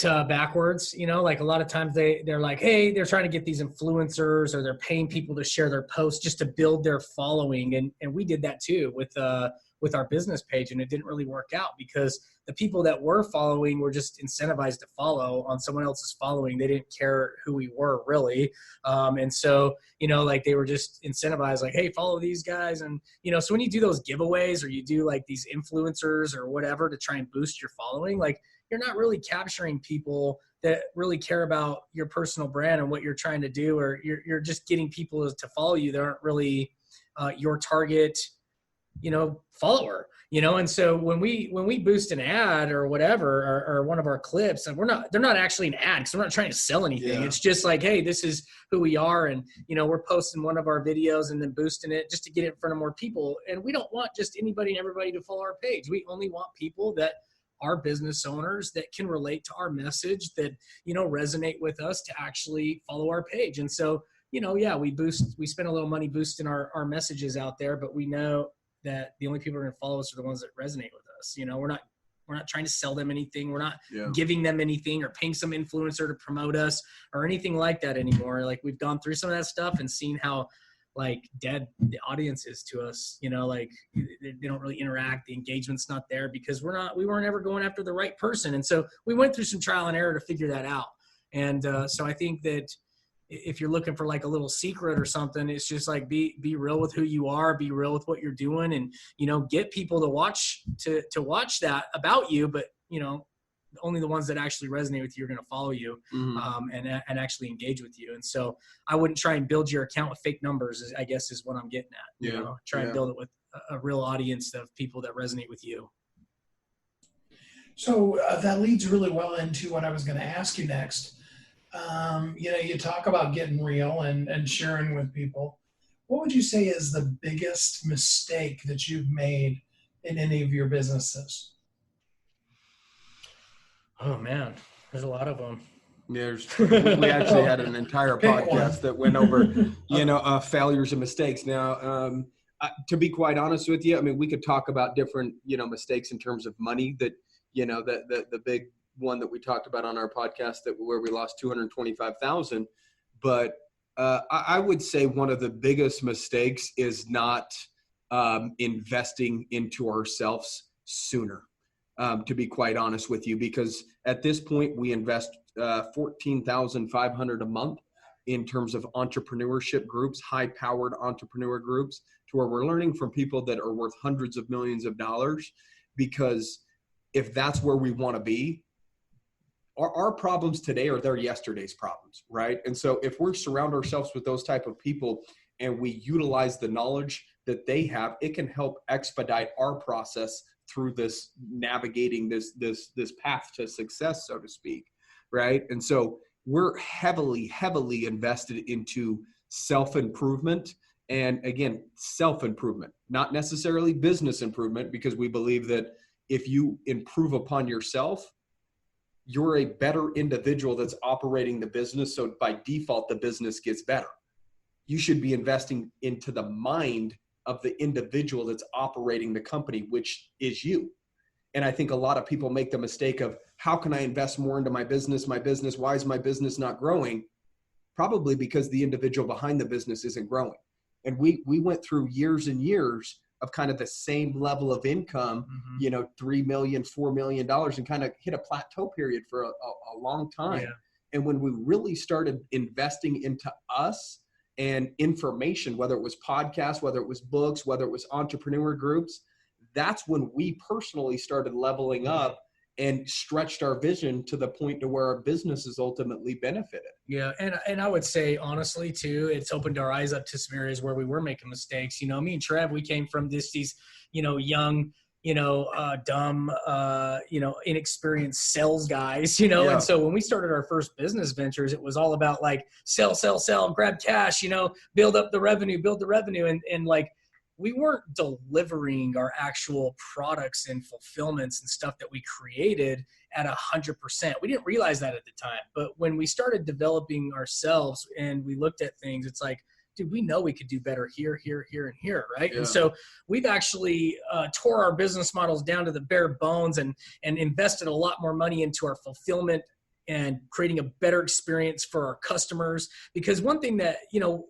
backwards, you know, like a lot of times they're like, hey, they're trying to get these influencers, or they're paying people to share their posts just to build their following. And we did that too with our business page, and it didn't really work out because the people that we're following were just incentivized to follow on someone else's following. They didn't care who we were really. And so, you know, like they were just incentivized, like, hey, follow these guys. And, you know, so when you do those giveaways or you do like these influencers or whatever to try and boost your following, like, you're not really capturing people that really care about your personal brand and what you're trying to do, or you're just getting people to follow you that aren't really your target, you know, follower, you know. And so when we boost an ad or whatever, or one of our clips, and they're not actually an ad, because we're not trying to sell anything. Yeah. It's just like, hey, this is who we are. And, you know, we're posting one of our videos and then boosting it just to get it in front of more people. And we don't want just anybody and everybody to follow our page. We only want people that are business owners that can relate to our message, that, you know, resonate with us, to actually follow our page. And so, you know, yeah, we spend a little money boosting our messages out there, but we know that the only people who are going to follow us are the ones that resonate with us. You know, we're not trying to sell them anything. We're not giving them anything or paying some influencer to promote us or anything like that anymore. Like, we've gone through some of that stuff and seen how, like, dead the audience is to us, you know, like they don't really interact. The engagement's not there because we weren't ever going after the right person. And so we went through some trial and error to figure that out. And so I think that if you're looking for like a little secret or something, it's just like, be real with who you are, be real with what you're doing, and, you know, get people to watch that about you. But, you know, only the ones that actually resonate with you are going to follow you, and actually engage with you. And so I wouldn't try and build your account with fake numbers, I guess is what I'm getting at. You know, try and build it with a real audience of people that resonate with you. So that leads really well into what I was going to ask you next. You know, you talk about getting real and sharing with people. What would you say is the biggest mistake that you've made in any of your businesses? Oh man, there's a lot of them. We actually had an entire podcast that went over, you know, failures and mistakes. Now, to be quite honest with you, I mean, we could talk about different, you know, mistakes in terms of money that, you know, the big one that we talked about on our podcast where we lost $225,000. But I would say one of the biggest mistakes is not investing into ourselves sooner. To be quite honest with you, because at this point we invest $14,500 a month in terms of entrepreneurship groups, high-powered entrepreneur groups, to where we're learning from people that are worth hundreds of millions of dollars. Because if that's where we want to be, our problems today are their yesterday's problems, right? And so if we surround ourselves with those type of people and we utilize the knowledge that they have, it can help expedite our process through this, navigating this path to success, so to speak, right? And so we're heavily invested into self-improvement. And again, self-improvement, not necessarily business improvement, because we believe that if you improve upon yourself, you're a better individual that's operating the business. So by default, the business gets better. You should be investing into the mind of the individual that's operating the company, which is you. And I think a lot of people make the mistake of, how can I invest more into my business? Why is my business not growing? Probably because the individual behind the business isn't growing. And we went through years and years of kind of the same level of income, $3 million, $4 million, and kind of hit a plateau period for a long time. Yeah. And when we really started investing into us and information, whether it was podcasts, whether it was books, whether it was entrepreneur groups, that's when we personally started leveling up and stretched our vision to the point to where our businesses ultimately benefited. Yeah. And I would say, honestly, too, it's opened our eyes up to some areas where we were making mistakes. Me and Trev, we came from these, young, dumb, inexperienced sales guys, Yeah. And so when we started our first business ventures, it was all about like sell, grab cash, build up the revenue, and like, we weren't delivering our actual products and fulfillments and stuff that we created at 100%. We didn't realize that at the time. But when we started developing ourselves and we looked at things, it's like, dude, we know we could do better here, and here, right? Yeah. And so we've actually tore our business models down to the bare bones and invested a lot more money into our fulfillment and creating a better experience for our customers. Because one thing that,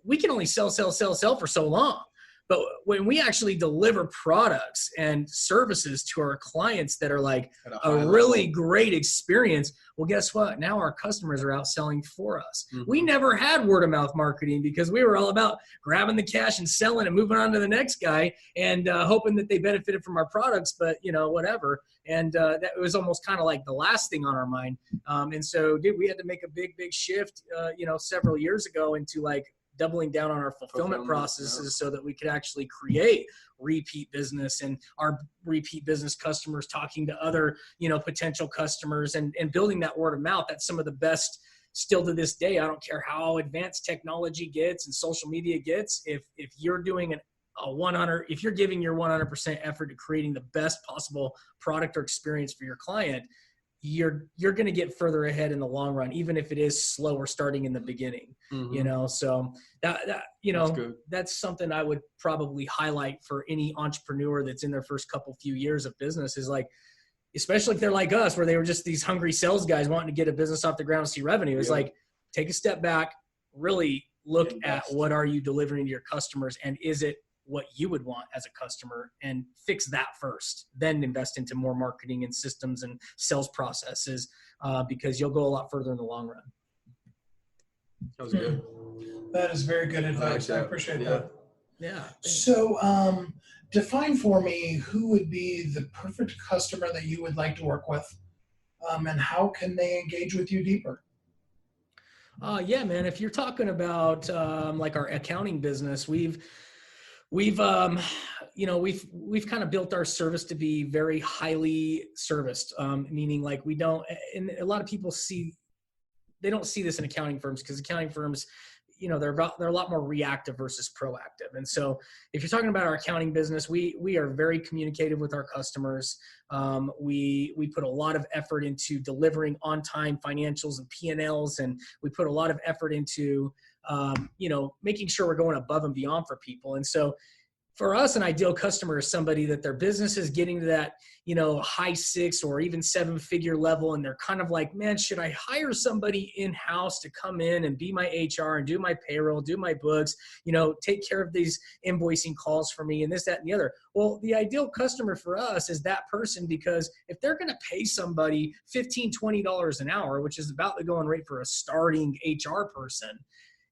we can only sell for so long. But when we actually deliver products and services to our clients that are like a really great experience, well, guess what? Now our customers are out selling for us. Mm-hmm. We never had word of mouth marketing because we were all about grabbing the cash and selling and moving on to the next guy and hoping that they benefited from our products, but whatever. And that was almost kind of like the last thing on our mind. And so, we had to make a big shift, several years ago into like doubling down on our fulfillment processes so that we could actually create repeat business and our repeat business customers talking to other, potential customers and building that word of mouth. That's some of the best still to this day. I don't care how advanced technology gets and social media gets. If you're doing if you're giving your 100% effort to creating the best possible product or experience for your client, you're going to get further ahead in the long run, even if it is slower starting in the beginning, so that's something I would probably highlight for any entrepreneur that's in their first few years of business is like, especially if they're like us, where they were just these hungry sales guys wanting to get a business off the ground and see revenue. Is like, take a step back, really look at what are you delivering to your customers, and is it what you would want as a customer, and fix that first, then invest into more marketing and systems and sales processes, because you'll go a lot further in the long run. That was good. That is very good advice. I appreciate that. Yeah. So, define for me who would be the perfect customer that you would like to work with, and how can they engage with you deeper? Yeah, man. If you're talking about like our accounting business, we've kind of built our service to be very highly serviced, meaning like we don't, and a lot of people they don't see this in accounting firms, because accounting firms, they're a lot more reactive versus proactive. And so if you're talking about our accounting business, we are very communicative with our customers. We put a lot of effort into delivering on-time financials and P&Ls, and we put a lot of effort into making sure we're going above and beyond for people. And so for us, an ideal customer is somebody that their business is getting to that, high 6 or even 7-figure level. And they're kind of like, man, should I hire somebody in-house to come in and be my HR and do my payroll, do my books, take care of these invoicing calls for me and this, that, and the other. Well, the ideal customer for us is that person, because if they're going to pay somebody $15, $20 an hour, which is about the going rate for a starting HR person,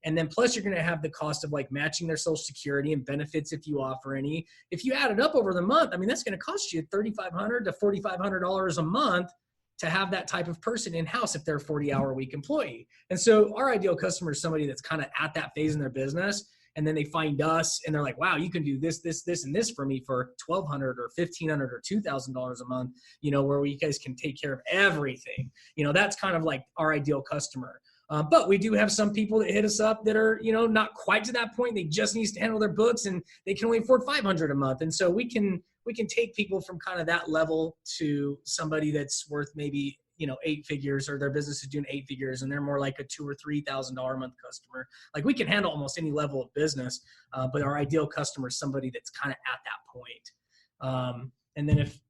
and then plus you're going to have the cost of like matching their Social Security and benefits if you offer any. If you add it up over the month, that's going to cost you $3,500 to $4,500 a month to have that type of person in-house if they're a 40-hour-a-week employee. And so our ideal customer is somebody that's kind of at that phase in their business, and then they find us and they're like, wow, you can do this, and this for me for $1,200 or $1,500 or $2,000 a month, where you guys can take care of everything. That's kind of like our ideal customer. But we do have some people that hit us up that are, not quite to that point. They just need to handle their books and they can only afford $500 a month. And so we can take people from kind of that level to somebody that's worth maybe, 8 figures, or their business is doing 8 figures and they're more like a $2,000 or $3,000 a month customer. Like, we can handle almost any level of business, but our ideal customer is somebody that's kind of at that point. And then if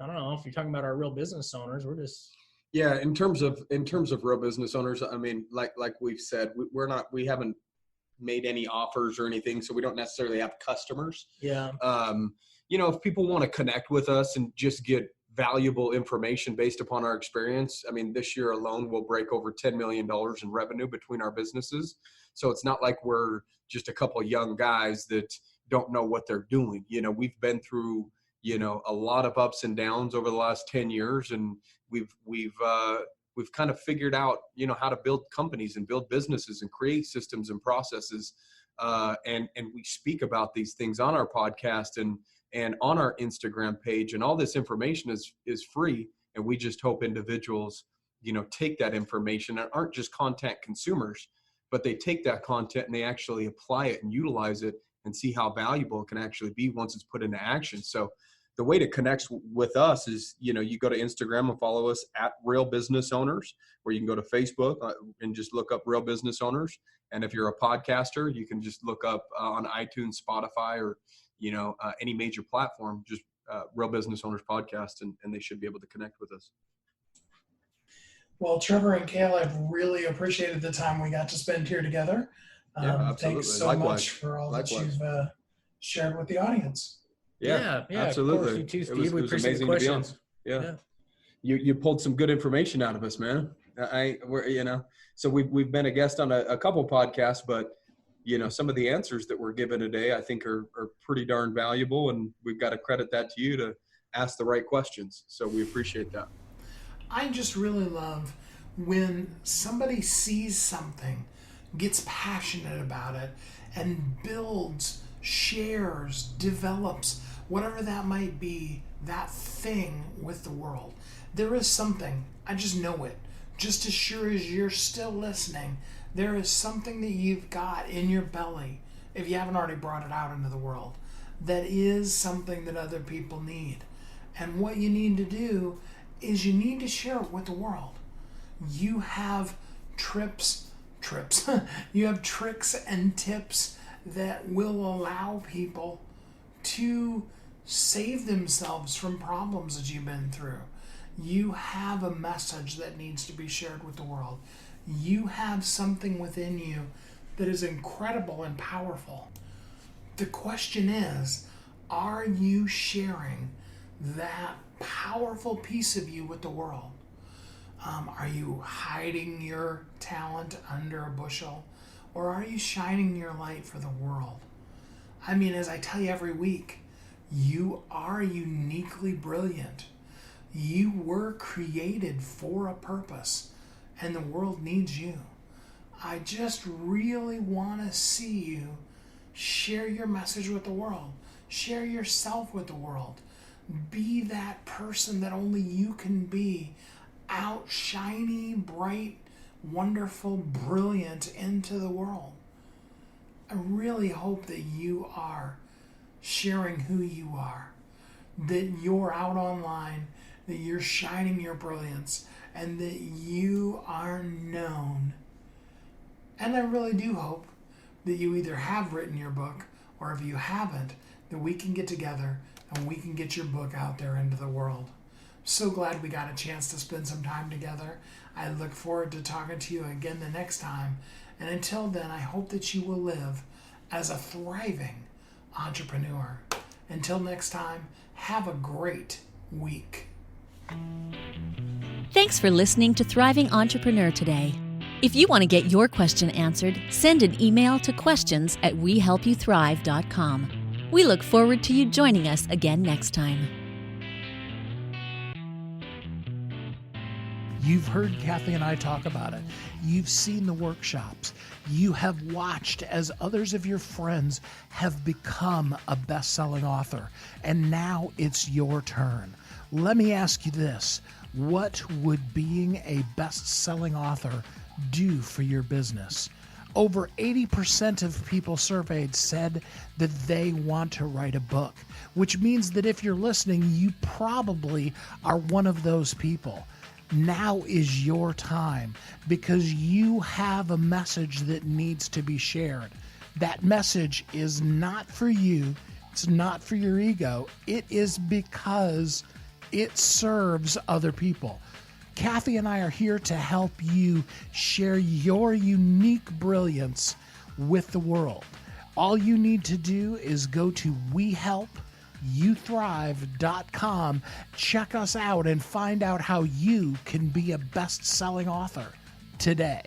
I don't know, if you're talking about our real business owners, we're just. Yeah. In terms of real business owners, I mean, like we've said, we haven't made any offers or anything, so we don't necessarily have customers. Yeah. If people want to connect with us and just get valuable information based upon our experience, I mean, this year alone, we'll break over $10 million in revenue between our businesses. So it's not like we're just a couple of young guys that don't know what they're doing. We've been through, a lot of ups and downs over the last 10 years, and we've kind of figured out, how to build companies and build businesses and create systems and processes. And we speak about these things on our podcast and on our Instagram page, and all this information is free. And we just hope individuals, take that information and aren't just content consumers, but they take that content and they actually apply it and utilize it and see how valuable it can actually be once it's put into action. So the way to connect with us is, you go to Instagram and follow us at Real Business Owners, or you can go to Facebook and just look up Real Business Owners. And if you're a podcaster, you can just look up on iTunes, Spotify, or, any major platform, just Real Business Owners Podcast, and they should be able to connect with us. Well, Trevor and Kale, I've really appreciated the time we got to spend here together. Yeah, absolutely. Thanks so Likewise. much for all that you've shared with the audience. Yeah, absolutely. Of course, you too, Steve. We appreciate the questions. Yeah. You pulled some good information out of us, man. So we've been a guest on a couple podcasts, but some of the answers that were given today, I think are pretty darn valuable, and we've got to credit that to you to ask the right questions. So we appreciate that. I just really love when somebody sees something, gets passionate about it, and builds, shares, develops, whatever that might be, that thing with the world. There is something, I just know it, just as sure as you're still listening, there is something that you've got in your belly, if you haven't already brought it out into the world, that is something that other people need. And what you need to do is you need to share it with the world. You have you have tricks and tips that will allow people to save themselves from problems that you've been through. You have a message that needs to be shared with the world. You have something within you that is incredible and powerful. The question is, are you sharing that powerful piece of you with the world? Are you hiding your talent under a bushel, or are you shining your light for the world? I mean, as I tell you every week, you are uniquely brilliant. You were created for a purpose, and the world needs you. I just really want to see you share your message with the world. Share yourself with the world. Be that person that only you can be, out shiny, bright, wonderful, brilliant into the world. I really hope that you are sharing who you are, that you're out online, that you're shining your brilliance, and that you are known. And I really do hope that you either have written your book, or if you haven't, that we can get together and we can get your book out there into the world. So glad we got a chance to spend some time together. I look forward to talking to you again the next time. And until then, I hope that you will live as a thriving entrepreneur. Until next time, have a great week. Thanks for listening to Thriving Entrepreneur today. If you want to get your question answered, send an email to questions@wehelpyouthrive.com. We look forward to you joining us again next time. You've heard Kathy and I talk about it. You've seen the workshops. You have watched as others of your friends have become a best-selling author. And now it's your turn. Let me ask you this. What would being a best-selling author do for your business? Over 80% of people surveyed said that they want to write a book, which means that if you're listening, you probably are one of those people. Now is your time, because you have a message that needs to be shared. That message is not for you. It's not for your ego. It is because it serves other people. Kathy and I are here to help you share your unique brilliance with the world. All you need to do is go to WeHelpYouThrive.com, check us out, and find out how you can be a best-selling author today.